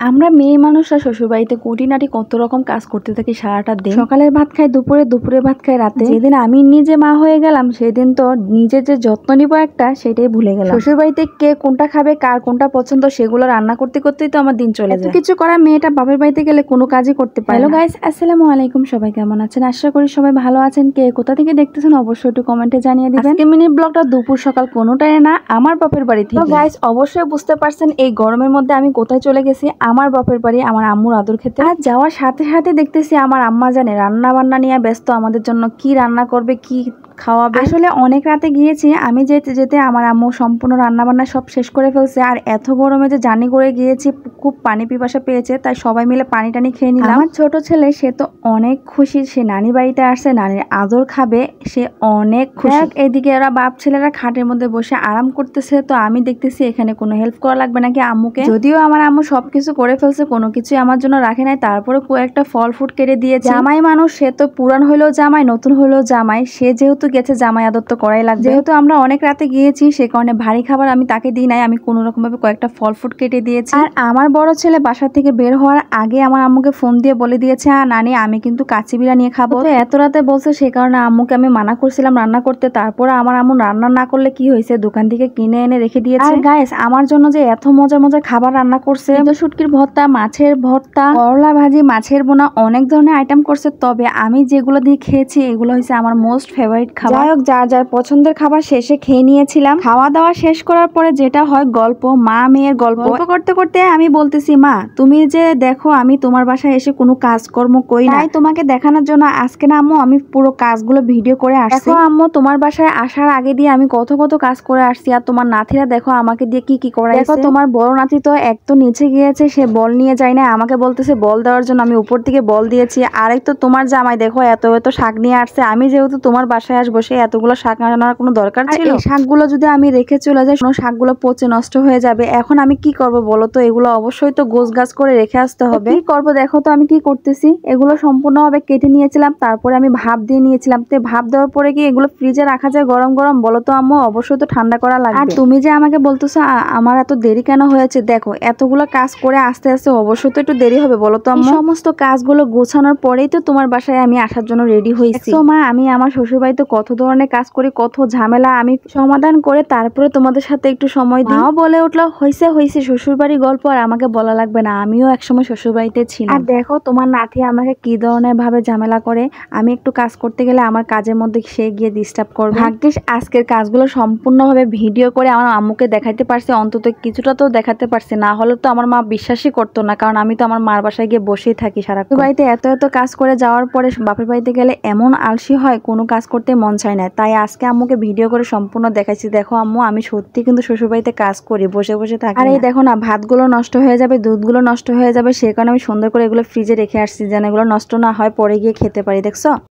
আমরা মেয়ে মানুষরা শ্বশুরবাড়িতে খুঁটিনাটি কত রকম কাজ করতে থাকি সারাটা দিন। সকালের ভাত খাই দুপুরে, দুপুরে ভাত খাই রাতে। যেদিন আমি নিজে মা হয়ে গেলাম সেদিন তো নিজের যে যত্ন নিব একটা সেটাই ভুলে গেলাম। শ্বশুরবাড়িতে কে কোনটা খাবে, কার কোনটা পছন্দ সেগুলো রান্না করতে করতেই তো আমার দিন চলে যায়। কিছু করা মেয়েটা বাপের বাড়িতে গেলে কোনো কাজই করতে পারে। হ্যালো গাইস, আসসালামু আলাইকুম। সবাই কেমন আছেন? আশা করি সবাই ভালো আছেন। কে কোথা থেকে দেখতেছেন অবশ্যই একটু কমেন্টে জানিয়ে দিবেন। আজকে মিনি ব্লগটা দুপুর সকাল কোনোটাই না, আমার বাপের বাড়ি থেকে। তো গাইস অবশ্যই বুঝতে পারছেন এই গরমের মধ্যে আমি কোথায় চলে গেছি, আমার বাপের বাড়ি, আমার আম্মুর আদর খেতে। আর যাওয়ার সাথে সাথে দেখতেছি আমার আম্মা জানে রান্না বান্না নিয়ে ব্যস্ত, আমাদের জন্য কি রান্না করবে, কি খাওয়াবে। আসলে অনেক রাতে গিয়েছি আমি, যেতে যেতে আমার আম্মু সম্পূর্ণ রান্না বান্না সব শেষ করে ফেলছে। আর এত গরমে যে জার্নি করে গিয়েছি, খুব পানি পিপাসা পেয়েছে, তাই সবাই মিলে পানি টানি খেয়ে নিলাম। আমার ছোট ছেলে সে তো অনেক খুশি, সে নানি বাড়িতে আসছে, নানির আদর খাবে, সে অনেক খুশি। এদিকে ওরা বাপ ছেলেরা খাটের মধ্যে বসে আরাম করতেছে, তো আমি দেখতেছি এখানে কোনো হেল্প করা লাগবে নাকি আম্মুকে। যদিও আমার আম্মু সবকিছু করে ফেলছে, কোনো কিছু আমার জন্য রাখে নাই, তারপরে কয়েকটা ফল ফ্রুট কেটে দিয়েছে। জামাই মানুষ, সে তো পুরান হইলেও জামাই, নতুন হইলেও জামাই, সে যেহেতু গেছে জামাই আদর তো করাই লাগবে। যেহেতু আমরা অনেক রাতে গিয়েছি সে কারণে ভারী খাবার আমি তাকে দিই নাই, আমি কোনো রকম ভাবে কয়েকটা ফল ফ্রুট কেটে দিয়েছি। আর আমার বড় ছেলে বাসা থেকে বের হওয়ার আগে আমার আম্মুকে ফোন দিয়ে বলে দিয়েছে, নানি আমি কিন্তু কাচ্চি বিরিয়ানি খাবো। এত রাতে বলছে, সে কারণে আম্মুকে আমি মানা করছিলাম রান্না করতে। তারপরে আমার আম্মু রান্না না করলে কি হয়েছে, দোকান থেকে কিনে এনে রেখে দিয়েছে। আর গাইস আমার জন্য যে এত মজার মজার খাবার রান্না করছে, শুটকির ভর্তা, মাছের ভর্তা, করলা ভাজি, মাছের বোনা, অনেক ধরনের আইটেম করছে। তবে আমি যেগুলো দিয়ে খেয়েছি এগুলো হচ্ছে আমার মোস্ট ফেভারিট খাবার। যাই হোক, যার যার পছন্দের খাবার শেষে খেয়ে নিয়েছিলাম। খাওয়া দাওয়া শেষ করার পরে যেটা হয় গল্প, মা মেয়ের গল্প করতে করতে আমি বলতেছি, মা তুমি যে দেখো আমি তোমার বাসায় এসে কোনো কাজকর্ম করি না, তোমাকে দেখানোর জন্য আজকে না আম্মু আমি পুরো কাজগুলো ভিডিও করে আসছি। দেখো আম্মু, তোমার বাসায় আসার আগে দিয়ে আমি কত কত কাজ করে আসছি, আর তোমার নাতিরা দেখো আমাকে দিয়ে কি কি করাইছে। দেখো তোমার বড় নাতি তো এক তো নিচে গিয়েছে, সে বল নিয়ে যায় না, আমাকে বলতেছে বল দেওয়ার জন্য, আমি উপর থেকে বল দিয়েছি। আরেক তো তোমার জামাই দেখো এত এত শাক নিয়ে আসছে, আমি যেহেতু তোমার বাসায় আসবো সে এতগুলো শাক আনার কোনো দরকার ছিল? এই শাকগুলো যদি আমি রেখে চলে যাই, কোনো শাকগুলো পচে নষ্ট হয়ে যাবে। এখন আমি কি করব বলো তো? এগুলো অবশ্যই তো গোছ গাছ করে রেখে আসতে হবে। কি করব দেখো তো আমি কি করতেছি, এগুলো সম্পূর্ণভাবে কেটে নিয়েছিলাম, তারপরে আমি ভাপ দিয়ে নিয়েছিলাম। তো ভাপ দেওয়ার পরে কি এগুলো ফ্রিজে রাখা যায় গরম গরম? বলো তো আম্মু, অবশ্যই তো ঠান্ডা করা লাগবে। আর তুমি যে আমাকে বলতেছো আমার এত দেরি কেন হয়েছে, দেখো এতগুলো কাজ করে আস্তে আস্তে অবশ্যই তো একটু দেরি হবে, বলো তো আম্মু। সমস্ত কাজগুলো গোছানোর পরেই তো তোমার বাসায় আমি আসার জন্য রেডি হয়েছি। তো মা, আমি আমার শ্বশুরবাড়িতে কত ধরনের কাজ করি, কত ঝামেলা আমি সমাধান করে তারপরে তোমাদের সাথে একটু সময় দিই। মাও বলে উঠলো, হয়েছে হয়েছে, শ্বশুরবাড়ি গল্প আর আমাকে বলা লাগবে না, আমিও একসময় শ্বশুরবাড়িতে ছিলাম। আর দেখো তোমার নাতি আমাকে কি ধরনের ভাবে ঝামেলা করে, আমি একটু কাজ করতে গেলে আমার কাজের মধ্যে সে গিয়ে ডিস্টার্ব করবে। ভাগ্যিস আজকের কাজগুলো সম্পূর্ণভাবে ভিডিও করে আমার আম্মুকে দেখাতে পারছে, অন্তত কিছুটা তো দেখাতে পারছে, না হলে তো আমার মা বিশ্বাসই করতো না, কারণ আমি তো আমার মার বাসায় গিয়ে বসেই থাকি সারাক্ষণ। বাড়িতে এত এত কাজ করে যাওয়ার পরে বাপের বাড়িতে গেলে এমন আলসি হয়, কোনো কাজ করতে মন চায় না। তাই আজকে আম্মুকে ভিডিও করে সম্পূর্ণ দেখাইছি, দেখো আম্মু আমি সত্যি কিন্তু শ্বশুরবাড়িতে কাজ করি, বসে বসে থাকি। আর এই দেখো না, ভাতগুলো নষ্ট হয়ে যাবে, দুধগুলো নষ্ট হয়ে যাবে, সে কারণে আমি সুন্দর করে এগুলো ফ্রিজে রেখে আসছি যেন এগুলো নষ্ট না হয়, পরে গিয়ে খেতে পারি। দেখছো?